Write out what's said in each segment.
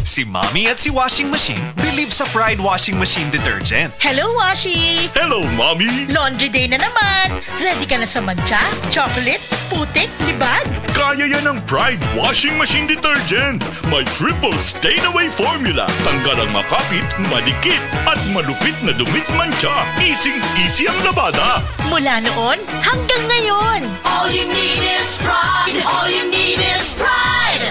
Si Mommy at si Washing Machine believe sa Pride Washing Machine Detergent. Hello, Washi! Hello, Mommy! Laundry day na naman! Ready ka na sa mancha, chocolate, putik, libag? Kaya yan ang Pride Washing Machine Detergent. May triple stain-away formula. Tanggal ang makapit, madikit, at malupit na dumit mancha. Easy ang labada. Mula noon hanggang ngayon. All you need is pride. All you need is pride.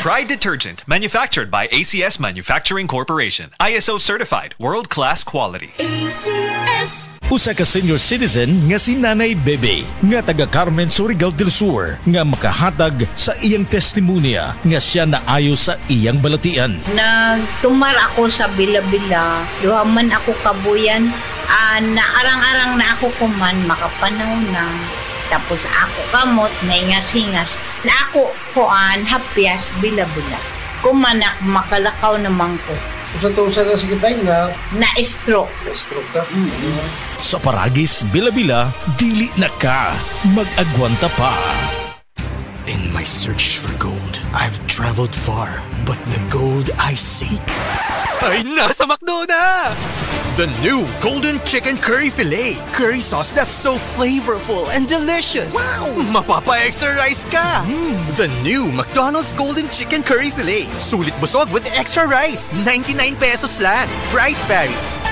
Pride Detergent, manufactured by ACS Manufacturing Corporation. ISO certified, world-class quality. ACS. Usa ka senior citizen nga si Nanay Bebe nga taga Carmen, Surigao del Sur nga makahatag sa iyang testimonya nga siya naayo sa iyang balatian. Nagtumar ako sa bila-bila, duhaman ako kabuyan, naarang-arang na ako kuman makapanaw na. Tapos ako kamot, naingas-hingas. Na ako kuan, hapyas, bila-bila. Kumanak, makalakaw naman ko. Sa na sa kitay nga Na-stroke. Na-stroke ka? Sa Paragis, bila-bila, dili na ka mag-agwanta pa. In my search for gold, I've traveled far, but the gold I seek ay nasa McDo na! The new Golden Chicken Curry Filet. Curry sauce that's so flavorful and delicious. Wow! Mapapa-extra rice ka! The new McDonald's Golden Chicken Curry Filet. Sulit busog with extra rice. 99 pesos lang. Price varies.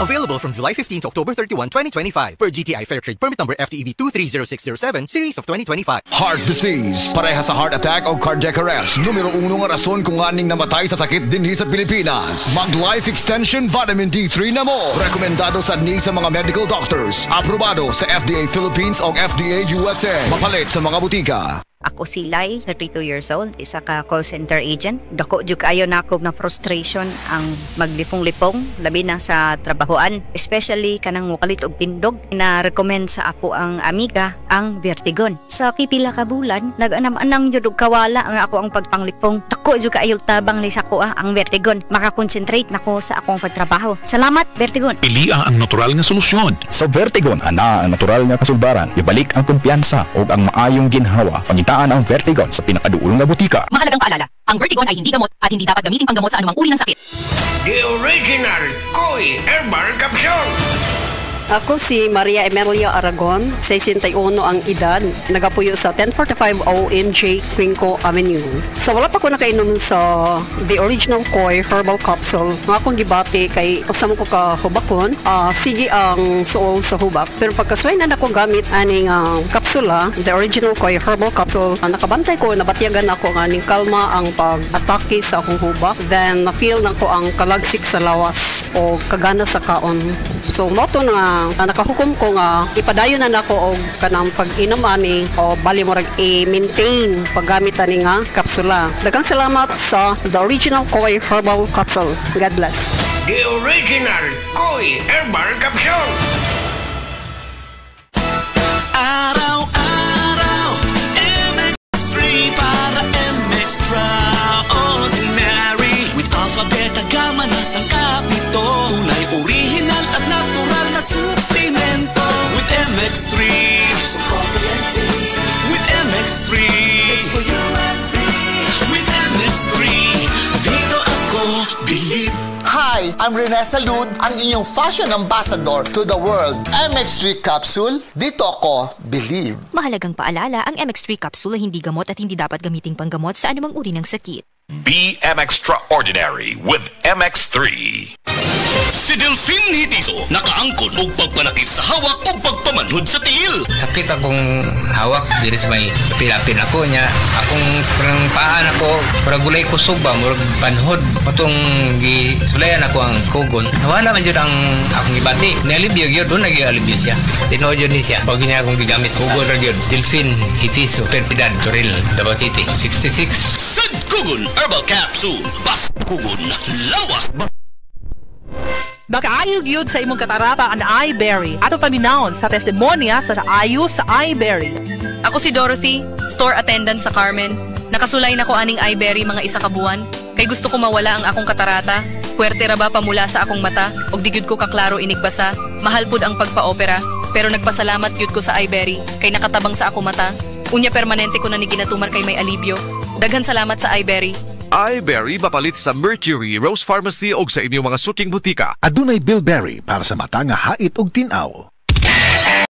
Available from July 15 to October 31, 2025 per GTI Fair Trade Permit Number FTEB 230607 Series of 2025. Heart disease, pareha sa heart attack o cardiac arrest. Numero 1 nga rason kung aning namatay sa sakit dinhi sa Pilipinas. Mag-Life Extension Vitamin D3 na mo. Rekomendado sa ni sa mga medical doctors. Aprobado sa FDA Philippines o FDA USA. Mapalit sa mga butika. Ako si Lai, 32 years old, isa ka call center agent. Dako jud kayo nako na frustration ang maglipong-lipong labi na sa trabahoan, especially kanang mukalit og tindog. Na-recommend sa ako ang amiga ang Vertigon. Sa pipila ka bulan, nag-anam-anang jud og kawala ang ako ang pagpanglipong. Dako jud kayo tabang li sa ko ang Vertigon. Maka-concentrate nako sa akong pagtrabaho. Salamat Vertigon. Pili ang natural nga solusyon. Sa Vertigon ana ang natural nga kasulbaran. Ibalik ang kumpiyansa ug ang maayong ginhawa. Ang Vertigon sa pinakaduulong na butika. Mahalagang paalala, ang Vertigon ay hindi gamot at hindi dapat gamitin panggamot sa anumang uri ng sakit. The original Koi Herbal Capsule. Ako si Maria Emelia Aragon, 61 ang edad, nagapuyo sa 1045 OMJ Quinco Avenue. So wala pa ko nakainom sa The Original Koi Herbal Capsule. Nga akong gibati kay kasama ko ka hubakon, sige ang suol sa hubak. Pero pagkasway na ako gamit aning kapsula, The Original Koi Herbal Capsule, nakabantay ko, nabatiyagan ako nga ning kalma ang pag-atake sa akong hubak. Then na-feel na ko ang kalagsik sa lawas o kagana sa kaon. So moto na nakahukom ko nga ipadayon na nako og kanang pag-inom ani o bali mo rag i-maintain paggamit ani nga kapsula. Daghang salamat sa The Original Koi Herbal Capsule. God bless. The Original Koi Herbal Capsule. Araw-araw MX3 para MX-Traordinary with Alpha Beta Gamma na sangkap nito. Tunay original at natural na suplemento with MX3. So coffee and tea with MX3. It's for you and me with MX3. Dito ako believe. Hi, I'm Rene Salud, ang inyong fashion ambassador to the world. MX3 Capsule, dito ako believe. Mahalagang paalala, ang MX3 Capsule ay hindi gamot at hindi dapat gamiting panggamot sa anumang uri ng sakit. Be Extraordinary with MX3. Si Delphine Hitiso nakaangkon og pagpanakis sa hawak o pagpamanhod sa tiil. Sakit akong hawak diri sa may pilapin ako nya. Akong parang paan ako, para gulay ko suba, murag panhod patong gisulayan ako ang kugon. Nawala man jud ang akong gibati. Nalibyo gyud doon nagi-alibyo siya. Tinuod jud ni siya. Pag niya akong gigamit kugon ra gyud. Delphine Hitiso, Perpidad, Toril, Davao City, 66. Sad Kugon Herbal Capsule. Bas kugon lawas. Nakaayog yun sa imong katarata ang iBerry. Ato paminahon sa testimonya sa ayo sa iBerry. Ako si Dorothy, store attendant sa Carmen. Nakasulay na ko aning iBerry mga isa ka buwan. Kay gusto ko mawala ang akong katarata. Puwerte ra ba pamula sa akong mata? Og di gyud ko kaklaro inigbasa. Mahal pud ang pagpa-opera. Pero nagpasalamat gyud ko sa iBerry. Kay nakatabang sa akong mata. Unya permanente ko na ni ginatuman kay may alibyo. Daghan salamat sa iBerry. iBerry mapalit sa Mercury, Rose Pharmacy o sa inyong mga suking butika. Adunay Bilberry para sa mata nga hait og tinaw.